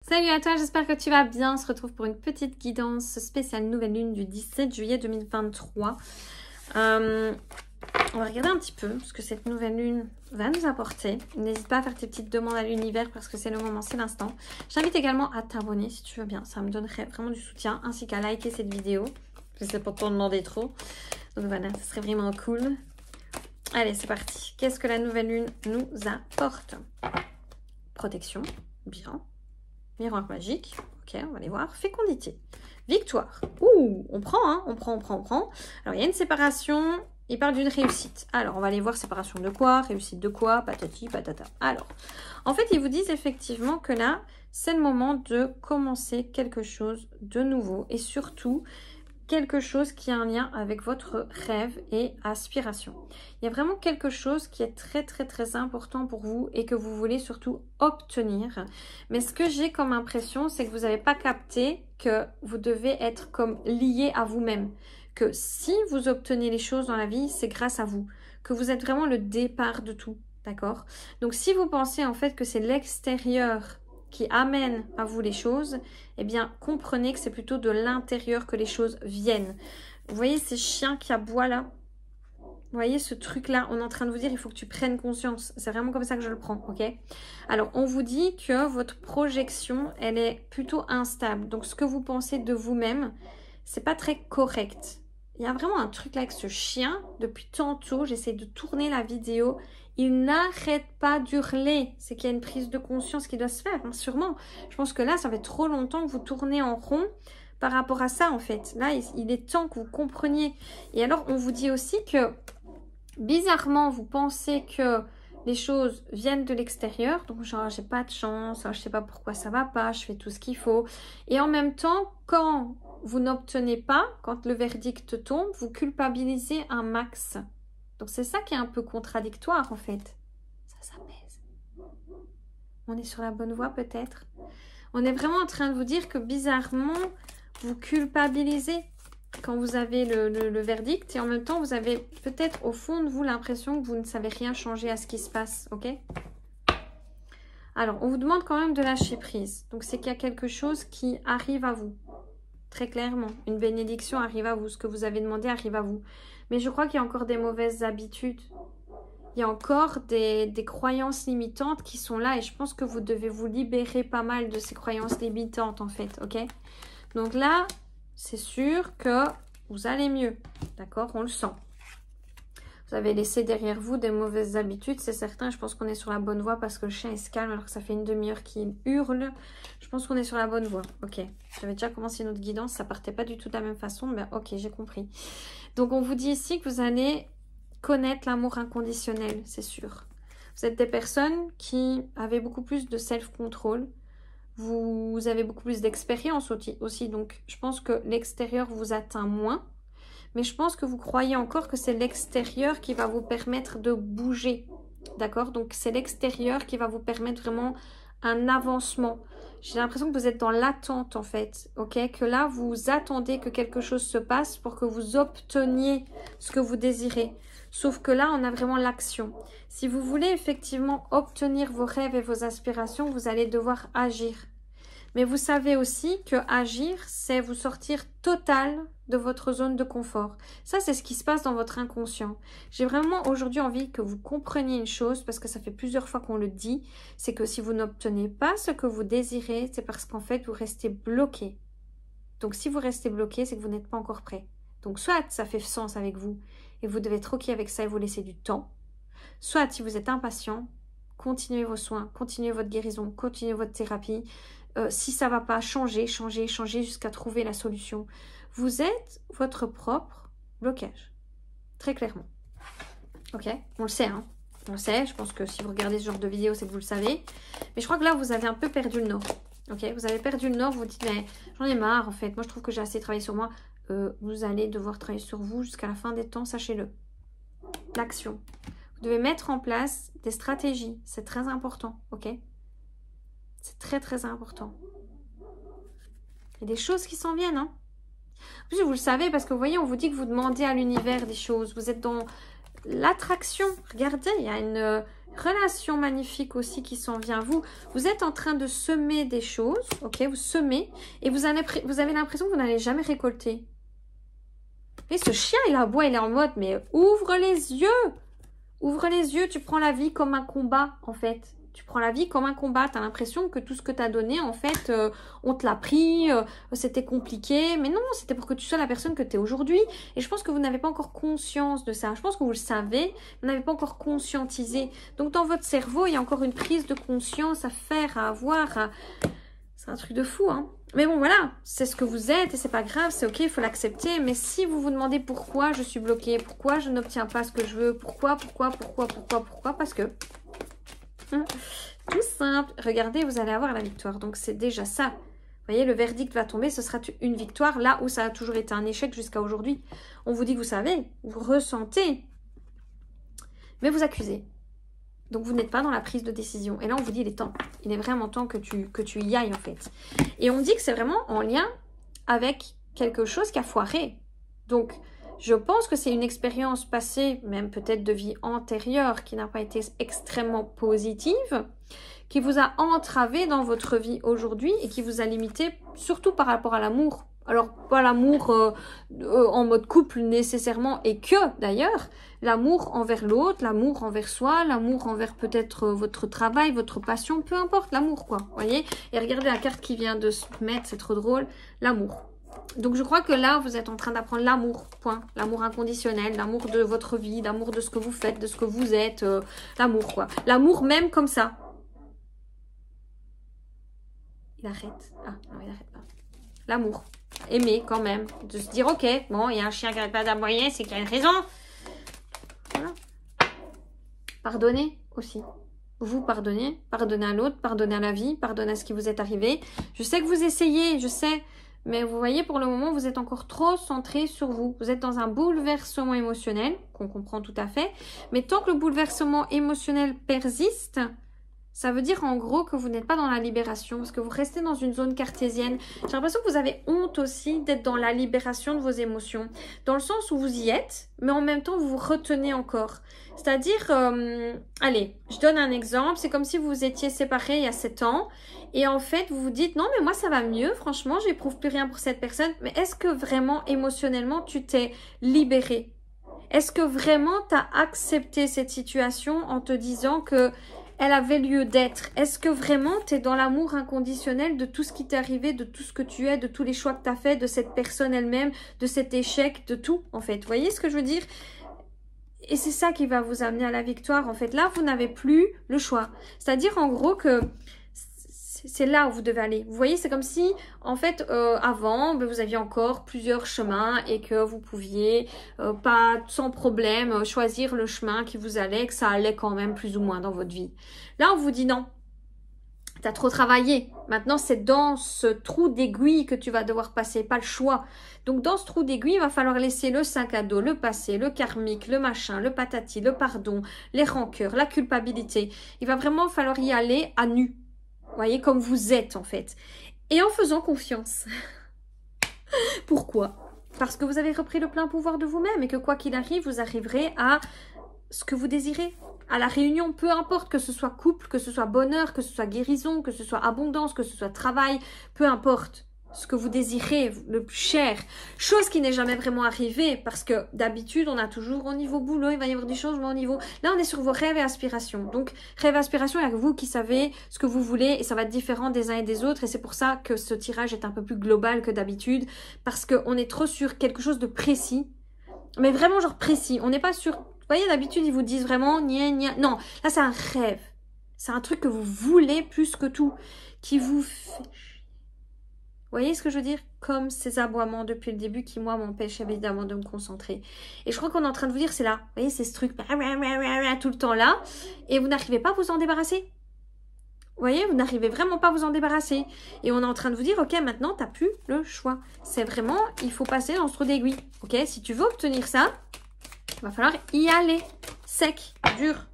Salut à toi, j'espère que tu vas bien. On se retrouve pour une petite guidance spéciale nouvelle lune du 17 juillet 2023. On va regarder un petit peu ce que cette nouvelle lune va nous apporter. N'hésite pas à faire tes petites demandes à l'univers parce que c'est le moment, c'est l'instant. Je t'invite également à t'abonner si tu veux bien. Ça me donnerait vraiment du soutien, ainsi qu'à liker cette vidéo. Je sais pas t'en demander trop. Donc voilà, ce serait vraiment cool. Allez, c'est parti. Qu'est-ce que la nouvelle lune nous apporte? Protection, bien. Miroir magique, ok, on va les voir. Fécondité, victoire. Ouh, on prend, hein, on prend. Alors, il y a une séparation, il parle d'une réussite. Alors, on va aller voir séparation de quoi, réussite de quoi, patati, patata. Alors, en fait, ils vous disent effectivement que là, c'est le moment de commencer quelque chose de nouveau et surtout quelque chose qui a un lien avec votre rêve et aspiration. Il y a vraiment quelque chose qui est très important pour vous et que vous voulez surtout obtenir. Mais ce que j'ai comme impression, c'est que vous n'avez pas capté que vous devez être comme lié à vous-même. Que si vous obtenez les choses dans la vie, c'est grâce à vous. Que vous êtes vraiment le départ de tout. D'accord? Donc si vous pensez en fait que c'est l'extérieur qui amène à vous les choses, eh bien, comprenez que c'est plutôt de l'intérieur que les choses viennent. Vous voyez ces chiens qui aboient là? Vous voyez ce truc-là? On est en train de vous dire, il faut que tu prennes conscience. C'est vraiment comme ça que je le prends, ok? Alors, on vous dit que votre projection, elle est plutôt instable. Donc, ce que vous pensez de vous-même, c'est pas très correct. Il y a vraiment un truc là avec ce chien. Depuis tantôt, j'essaie de tourner la vidéo. Il n'arrête pas d'hurler. C'est qu'il y a une prise de conscience qui doit se faire, hein, sûrement. Je pense que là, ça fait trop longtemps que vous tournez en rond par rapport à ça, en fait. Là, il est temps que vous compreniez. Et alors, on vous dit aussi que, bizarrement, vous pensez que les choses viennent de l'extérieur. Donc, genre, j'ai pas de chance, je sais pas pourquoi ça va pas, je fais tout ce qu'il faut. Et en même temps, quand vous n'obtenez pas, quand le verdict tombe, vous culpabilisez un max. Donc, c'est ça qui est un peu contradictoire, en fait. Ça pèse. On est sur la bonne voie, peut-être. On est vraiment en train de vous dire que, bizarrement, vous culpabilisez quand vous avez le verdict. Et en même temps, vous avez peut-être, au fond de vous, l'impression que vous ne savez rien changer à ce qui se passe, ok? Alors, on vous demande quand même de lâcher prise. Donc, c'est qu'il y a quelque chose qui arrive à vous. Très clairement, une bénédiction arrive à vous. Ce que vous avez demandé arrive à vous. Mais je crois qu'il y a encore des mauvaises habitudes. Il y a encore des croyances limitantes qui sont là. Et je pense que vous devez vous libérer pas mal de ces croyances limitantes, en fait. Ok? Donc là, c'est sûr que vous allez mieux. D'accord? On le sent. Vous avez laissé derrière vous des mauvaises habitudes, c'est certain. Je pense qu'on est sur la bonne voie parce que le chien il se calme alors que ça fait une demi-heure qu'il hurle. Je pense qu'on est sur la bonne voie. Ok, j'avais déjà commencé notre guidance, ça partait pas du tout de la même façon, mais ok, j'ai compris. Donc on vous dit ici que vous allez connaître l'amour inconditionnel, c'est sûr. Vous êtes des personnes qui avaient beaucoup plus de self-control. Vous avez beaucoup plus d'expérience aussi, donc je pense que l'extérieur vous atteint moins. Mais je pense que vous croyez encore que c'est l'extérieur qui va vous permettre de bouger. D'accord? Donc, c'est l'extérieur qui va vous permettre vraiment un avancement. J'ai l'impression que vous êtes dans l'attente, en fait. Ok? Que là, vous attendez que quelque chose se passe pour que vous obteniez ce que vous désirez. Sauf que là, on a vraiment l'action. Si vous voulez effectivement obtenir vos rêves et vos aspirations, vous allez devoir agir. Mais vous savez aussi que agir, c'est vous sortir total de votre zone de confort. Ça, c'est ce qui se passe dans votre inconscient. J'ai vraiment aujourd'hui envie que vous compreniez une chose, parce que ça fait plusieurs fois qu'on le dit, c'est que si vous n'obtenez pas ce que vous désirez, c'est parce qu'en fait, vous restez bloqué. Donc, si vous restez bloqué, c'est que vous n'êtes pas encore prêt. Donc, soit ça fait sens avec vous, et vous devez être OK avec ça et vous laisser du temps. Soit, si vous êtes impatient, continuez vos soins, continuez votre guérison, continuez votre thérapie. Si ça ne va pas, changez jusqu'à trouver la solution. Vous êtes votre propre blocage. Très clairement. Ok? On le sait, hein? On le sait. Je pense que si vous regardez ce genre de vidéo, c'est que vous le savez. Mais je crois que là, vous avez un peu perdu le nord. Ok? Vous avez perdu le nord. Vous dites, mais j'en ai marre, en fait. Moi, je trouve que j'ai assez travaillé sur moi. Vous allez devoir travailler sur vous jusqu'à la fin des temps. Sachez-le. L'action. Vous devez mettre en place des stratégies. C'est très important. Ok? C'est très important. Il y a des choses qui s'en viennent. Hein. En plus, vous le savez parce que vous voyez, on vous dit que vous demandez à l'univers des choses. Vous êtes dans l'attraction. Regardez, il y a une relation magnifique aussi qui s'en vient. Vous êtes en train de semer des choses, ok? Vous semez et vous avez l'impression que vous n'allez jamais récolter. Et ce chien, il aboie, il est en mode, mais ouvre les yeux! Ouvre les yeux, tu prends la vie comme un combat, en fait. Tu prends la vie comme un combat. Tu as l'impression que tout ce que tu as donné, en fait, on te l'a pris, c'était compliqué. Mais non, c'était pour que tu sois la personne que tu es aujourd'hui. Et je pense que vous n'avez pas encore conscience de ça. Je pense que vous le savez, vous n'avez pas encore conscientisé. Donc, dans votre cerveau, il y a encore une prise de conscience à faire, à avoir. C'est un truc de fou, hein. Mais bon, voilà, c'est ce que vous êtes et c'est pas grave, c'est ok, il faut l'accepter. Mais si vous vous demandez pourquoi je suis bloquée, pourquoi je n'obtiens pas ce que je veux, pourquoi, parce que... Tout simple. Regardez, vous allez avoir la victoire. Donc, c'est déjà ça. Vous voyez, le verdict va tomber. Ce sera une victoire là où ça a toujours été un échec jusqu'à aujourd'hui. On vous dit que vous savez, vous ressentez, mais vous accusez. Donc, vous n'êtes pas dans la prise de décision. Et là, on vous dit, il est temps. Il est vraiment temps que tu y ailles, en fait. Et on dit que c'est vraiment en lien avec quelque chose qui a foiré. Donc, je pense que c'est une expérience passée, même peut-être de vie antérieure, qui n'a pas été extrêmement positive, qui vous a entravé dans votre vie aujourd'hui et qui vous a limité, surtout par rapport à l'amour. Alors, pas l'amour en mode couple nécessairement, et que d'ailleurs, l'amour envers l'autre, l'amour envers soi, l'amour envers peut-être votre travail, votre passion, peu importe, l'amour quoi, vous voyez. Et regardez la carte qui vient de se mettre, c'est trop drôle, l'amour. Donc, je crois que là, vous êtes en train d'apprendre l'amour, point. L'amour inconditionnel, l'amour de votre vie, l'amour de ce que vous faites, de ce que vous êtes, l'amour, quoi. L'amour même comme ça. Il arrête. Ah, non, il n'arrête pas. L'amour. Aimer, quand même. De se dire, ok, bon, il y a un chien qui n'arrête pas d'aboyer, c'est qu'il y a une raison. Voilà. Pardonnez aussi. Vous pardonnez. Pardonnez à l'autre, pardonnez à la vie, pardonnez à ce qui vous est arrivé. Je sais que vous essayez, je sais... Mais vous voyez, pour le moment, vous êtes encore trop centré sur vous. Vous êtes dans un bouleversement émotionnel, qu'on comprend tout à fait. Mais tant que le bouleversement émotionnel persiste, ça veut dire en gros que vous n'êtes pas dans la libération, parce que vous restez dans une zone cartésienne. J'ai l'impression que vous avez honte aussi d'être dans la libération de vos émotions. Dans le sens où vous y êtes, mais en même temps, vous vous retenez encore. C'est-à-dire, allez, je donne un exemple. C'est comme si vous étiez séparés il y a 7 ans. Et en fait, vous vous dites, non, mais moi, ça va mieux. Franchement, je n'éprouve plus rien pour cette personne. Mais est-ce que vraiment, émotionnellement, tu t'es libéré? Est-ce que vraiment, tu as accepté cette situation en te disant que elle avait lieu d'être? Est-ce que vraiment, tu es dans l'amour inconditionnel de tout ce qui t'est arrivé, de tout ce que tu es, de tous les choix que tu as fait, de cette personne elle-même, de cet échec, de tout, en fait? Vous voyez ce que je veux dire? Et c'est ça qui va vous amener à la victoire, en fait. Là, vous n'avez plus le choix. C'est-à-dire, en gros, que... c'est là où vous devez aller. Vous voyez, c'est comme si, en fait, avant, vous aviez encore plusieurs chemins et que vous pouviez pas sans problème choisir le chemin qui vous allait, que ça allait quand même plus ou moins dans votre vie. Là, on vous dit non. Tu as trop travaillé. Maintenant, c'est dans ce trou d'aiguille que tu vas devoir passer, pas le choix. Donc, dans ce trou d'aiguille, il va falloir laisser le sac à dos, le passé, le karmique, le machin, le patati, le pardon, les rancœurs, la culpabilité. Il va vraiment falloir y aller à nu. Vous voyez, comme vous êtes en fait. Et en faisant confiance. Pourquoi? Parce que vous avez repris le plein pouvoir de vous-même et que quoi qu'il arrive, vous arriverez à ce que vous désirez. À la réunion, peu importe, que ce soit couple, que ce soit bonheur, que ce soit guérison, que ce soit abondance, que ce soit travail, peu importe. Ce que vous désirez, le plus cher. Chose qui n'est jamais vraiment arrivée parce que d'habitude, on a toujours au niveau boulot, il va y avoir des changements au niveau... Là, on est sur vos rêves et aspirations. Donc, rêves et aspirations, il y a vous qui savez ce que vous voulez et ça va être différent des uns et des autres. Et c'est pour ça que ce tirage est un peu plus global que d'habitude parce qu'on est trop sur quelque chose de précis. Mais vraiment genre précis. On n'est pas sur... Vous voyez, d'habitude, ils vous disent vraiment... Gna, gna. Non, là, c'est un rêve. C'est un truc que vous voulez plus que tout. Qui vous fait... Vous voyez ce que je veux dire? Comme ces aboiements depuis le début qui, moi, m'empêchent évidemment de me concentrer. Et je crois qu'on est en train de vous dire, c'est là. Vous voyez, c'est ce truc tout le temps là. Et vous n'arrivez pas à vous en débarrasser. Vous voyez, vous n'arrivez vraiment pas à vous en débarrasser. Et on est en train de vous dire, ok, maintenant, tu n'as plus le choix. C'est vraiment, il faut passer dans ce trou d'aiguille. Ok, si tu veux obtenir ça, il va falloir y aller. Sec, dur.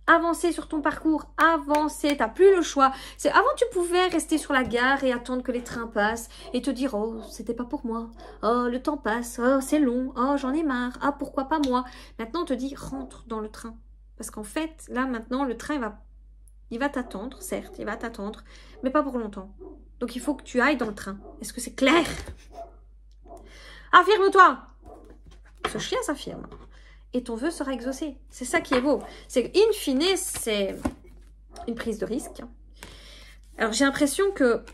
Avancer sur ton parcours, avancer, t'as plus le choix. Avant tu pouvais rester sur la gare et attendre que les trains passent et te dire oh c'était pas pour moi, oh le temps passe, oh c'est long, oh j'en ai marre, ah pourquoi pas moi. Maintenant on te dit rentre dans le train parce qu'en fait là maintenant le train il va t'attendre, certes il va t'attendre, mais pas pour longtemps. Donc il faut que tu ailles dans le train. Est-ce que c'est clair? Affirme-toi. Ce chien s'affirme. Et ton vœu sera exaucé. C'est ça qui est beau. C'est in fine, c'est une prise de risque. Alors j'ai l'impression que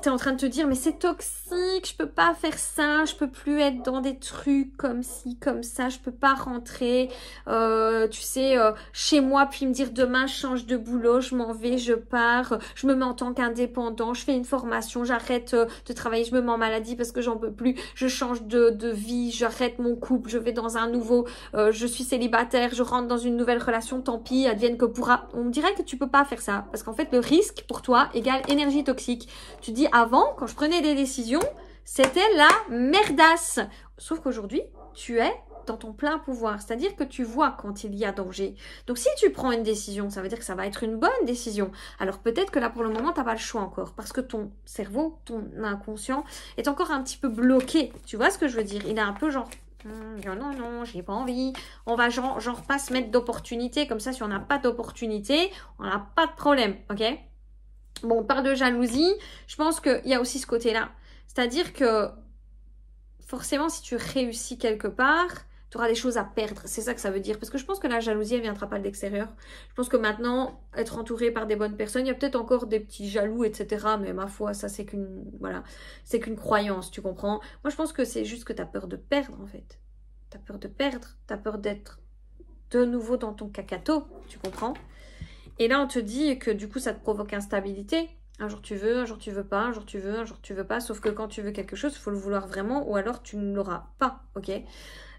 tu es en train de te dire mais c'est toxique, je peux pas faire ça, je peux plus être dans des trucs comme ci, comme ça, je peux pas rentrer, tu sais, chez moi puis me dire demain je change de boulot, je m'en vais, je pars, je me mets en tant qu'indépendant, je fais une formation, j'arrête de travailler, je me mets en maladie parce que j'en peux plus, je change de vie, j'arrête mon couple, je vais dans un nouveau, je suis célibataire, je rentre dans une nouvelle relation, tant pis, advienne que pourra. On dirait que tu peux pas faire ça parce qu'en fait le risque pour toi égale énergie toxique. Tu dis avant, quand je prenais des décisions, c'était la merdasse. Sauf qu'aujourd'hui, tu es dans ton plein pouvoir. C'est-à-dire que tu vois quand il y a danger. Donc, si tu prends une décision, ça veut dire que ça va être une bonne décision. Alors, peut-être que là, pour le moment, tu n'as pas le choix encore. Parce que ton cerveau, ton inconscient, est encore un petit peu bloqué. Tu vois ce que je veux dire? Il est un peu genre... non, j'ai pas envie. On va genre pas se mettre d'opportunité. Comme ça, si on n'a pas d'opportunité, on n'a pas de problème. Ok? Bon, on parle de jalousie, je pense qu'il y a aussi ce côté-là. C'est-à-dire que forcément, si tu réussis quelque part, tu auras des choses à perdre. C'est ça que ça veut dire. Parce que je pense que la jalousie, elle ne viendra pas de l'extérieur. Je pense que maintenant, être entouré par des bonnes personnes, il y a peut-être encore des petits jaloux, etc. Mais ma foi, ça, c'est qu'une voilà, c'est qu'une croyance, tu comprends? Moi, je pense que c'est juste que tu as peur de perdre, en fait. Tu as peur de perdre. Tu as peur d'être de nouveau dans ton cacato, tu comprends? Et là, on te dit que du coup, ça te provoque instabilité. Un jour tu veux, un jour tu veux pas, un jour tu veux, un jour tu veux pas. Sauf que quand tu veux quelque chose, il faut le vouloir vraiment ou alors tu ne l'auras pas, ok?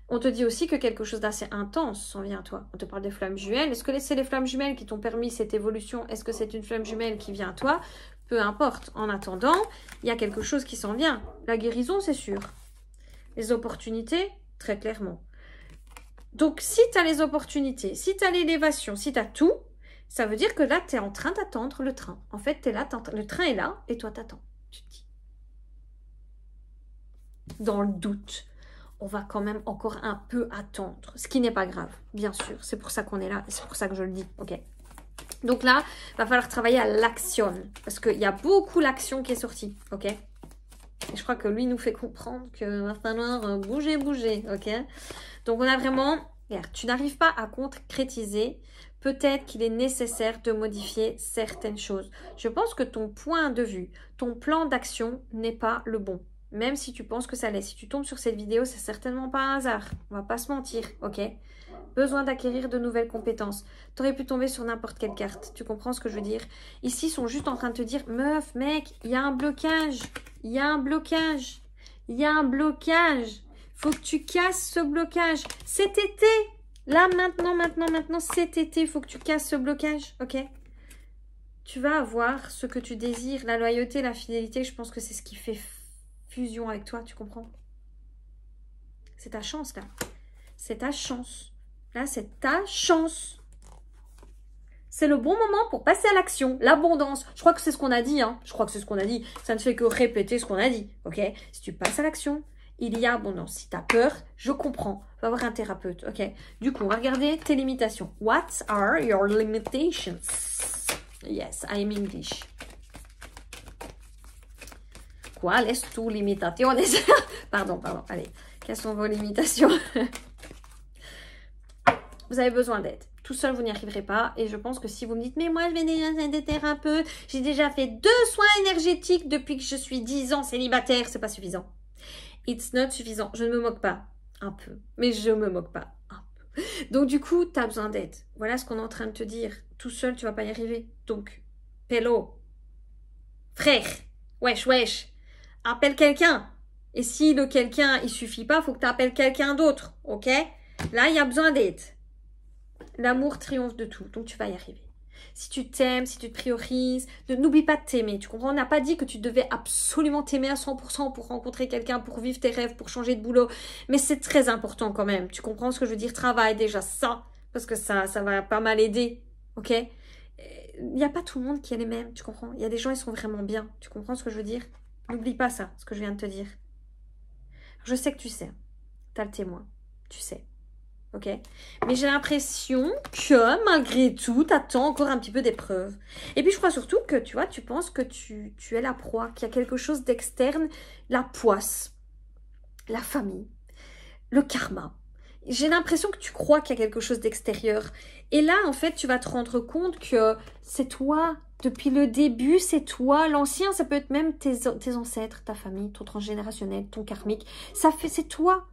On te dit aussi que quelque chose d'assez intense s'en vient à toi. On te parle des flammes jumelles. Est-ce que c'est les flammes jumelles qui t'ont permis cette évolution? Est-ce que c'est une flamme jumelle qui vient à toi? Peu importe. En attendant, il y a quelque chose qui s'en vient. La guérison, c'est sûr. Les opportunités, très clairement. Donc, si tu as les opportunités, si tu as l'élévation, si tu as tout, ça veut dire que là, tu es en train d'attendre le train. En fait, tu es là, le train est là et toi, t'attends. Tu te dis. Dans le doute, on va quand même encore un peu attendre. Ce qui n'est pas grave, bien sûr. C'est pour ça qu'on est là et c'est pour ça que je le dis. Ok. Donc là, il va falloir travailler à l'action. Parce qu'il y a beaucoup l'action qui est sortie. Ok. Et je crois que lui nous fait comprendre qu'il va falloir bouger. Ok. Donc on a vraiment... Regarde, tu n'arrives pas à concrétiser. Peut-être qu'il est nécessaire de modifier certaines choses. Je pense que ton point de vue, ton plan d'action n'est pas le bon. Même si tu penses que ça l'est. Si tu tombes sur cette vidéo, c'est certainement pas un hasard. On va pas se mentir, ok? Besoin d'acquérir de nouvelles compétences. Tu aurais pu tomber sur n'importe quelle carte. Tu comprends ce que je veux dire? Ici, ils sont juste en train de te dire, meuf, mec, il y a un blocage. Il y a un blocage. Il y a un blocage. Faut que tu casses ce blocage. Cet été, là, maintenant, cet été, il faut que tu casses ce blocage, ok? Tu vas avoir ce que tu désires, la loyauté, la fidélité. Je pense que c'est ce qui fait fusion avec toi, tu comprends? C'est ta chance, là. C'est ta chance. Là, c'est ta chance. C'est le bon moment pour passer à l'action. L'abondance. Je crois que c'est ce qu'on a dit, hein. Je crois que c'est ce qu'on a dit. Ça ne fait que répéter ce qu'on a dit, ok? Si tu passes à l'action, il y a abondance. Si tu as peur, je comprends. Va voir un thérapeute, ok? Du coup, on va regarder tes limitations. What are your limitations? Yes, I am English. ¿Cuál es tu limitaciones? Pardon, allez. Quelles sont vos limitations? Vous avez besoin d'aide. Tout seul, vous n'y arriverez pas. Et je pense que si vous me dites, mais moi, je vais déjà faire des thérapeutes, j'ai déjà fait 2 soins énergétiques depuis que je suis 10 ans célibataire, c'est pas suffisant. It's not suffisant. Je ne me moque pas. Un peu. Mais je me moque pas. Un peu. Donc, du coup, tu as besoin d'aide. Voilà ce qu'on est en train de te dire. Tout seul, tu vas pas y arriver. Donc, Pello, frère, wesh, appelle quelqu'un. Et si le quelqu'un, il suffit pas, faut que tu appelles quelqu'un d'autre. Ok? Là, il y a besoin d'aide. L'amour triomphe de tout. Donc, tu vas y arriver. Si tu t'aimes, si tu te priorises, n'oublie pas de t'aimer. Tu comprends? On n'a pas dit que tu devais absolument t'aimer à 100% pour rencontrer quelqu'un, pour vivre tes rêves, pour changer de boulot. Mais c'est très important quand même. Tu comprends ce que je veux dire? Travaille déjà ça, parce que ça va pas mal aider. ok? Il n'y a pas tout le monde qui est les mêmes, tu comprends? Il y a des gens, ils sont vraiment bien. Tu comprends ce que je veux dire? N'oublie pas ça, ce que je viens de te dire. Je sais que tu sais. Tu as le témoin. Tu sais. Ok? Mais j'ai l'impression que, malgré tout, tu attends encore un petit peu d'épreuve. Et puis, je crois surtout que, tu vois, tu penses que tu es la proie, qu'il y a quelque chose d'externe, la poisse, la famille, le karma. J'ai l'impression que tu crois qu'il y a quelque chose d'extérieur. Et là, en fait, tu vas te rendre compte que c'est toi, depuis le début, c'est toi. L'ancien, ça peut être même tes ancêtres, ta famille, ton transgénérationnel, ton karmique. C'est toi.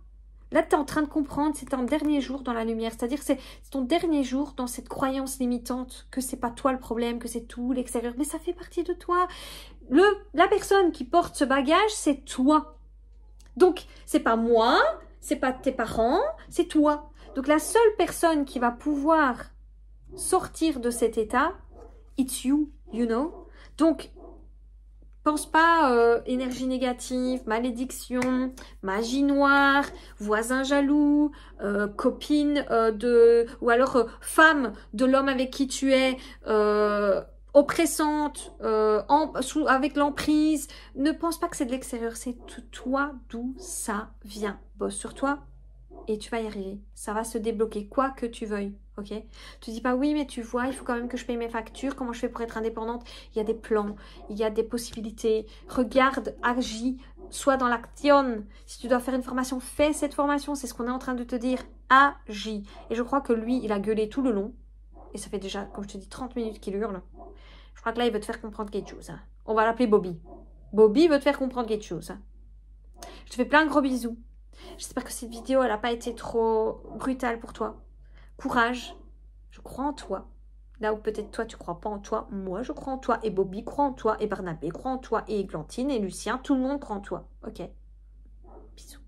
Là, tu es en train de comprendre, c'est ton dernier jour dans la lumière. C'est-à-dire que c'est ton dernier jour dans cette croyance limitante que c'est pas toi le problème, que c'est tout l'extérieur. Mais ça fait partie de toi. La personne qui porte ce bagage, c'est toi. Donc, c'est pas moi, c'est pas tes parents, c'est toi. Donc, la seule personne qui va pouvoir sortir de cet état, it's you, you know. Donc, pense pas énergie négative, malédiction, magie noire, voisin jaloux, copine ou alors femme de l'homme avec qui tu es, oppressante, avec l'emprise. Ne pense pas que c'est de l'extérieur, c'est toi d'où ça vient. Bosse sur toi et tu vas y arriver. Ça va se débloquer, quoi que tu veuilles. Ok? Tu dis pas oui, mais tu vois, il faut quand même que je paye mes factures. Comment je fais pour être indépendante? Il y a des plans, il y a des possibilités. Regarde, agis, sois dans l'action. Si tu dois faire une formation, fais cette formation. C'est ce qu'on est en train de te dire. Agis. Et je crois que lui, il a gueulé tout le long. Et ça fait déjà, comme je te dis, 30 minutes qu'il hurle. Je crois que là, il veut te faire comprendre quelque chose. Hein. On va l'appeler Bobby. Bobby veut te faire comprendre quelque chose. Hein. Je te fais plein de gros bisous. J'espère que cette vidéo, elle n'a pas été trop brutale pour toi. Courage, je crois en toi. Là où peut-être toi, tu ne crois pas en toi, moi, je crois en toi. Et Bobby croit en toi. Et Barnabé croit en toi. Et Églantine et Lucien, tout le monde croit en toi. Ok? Bisous.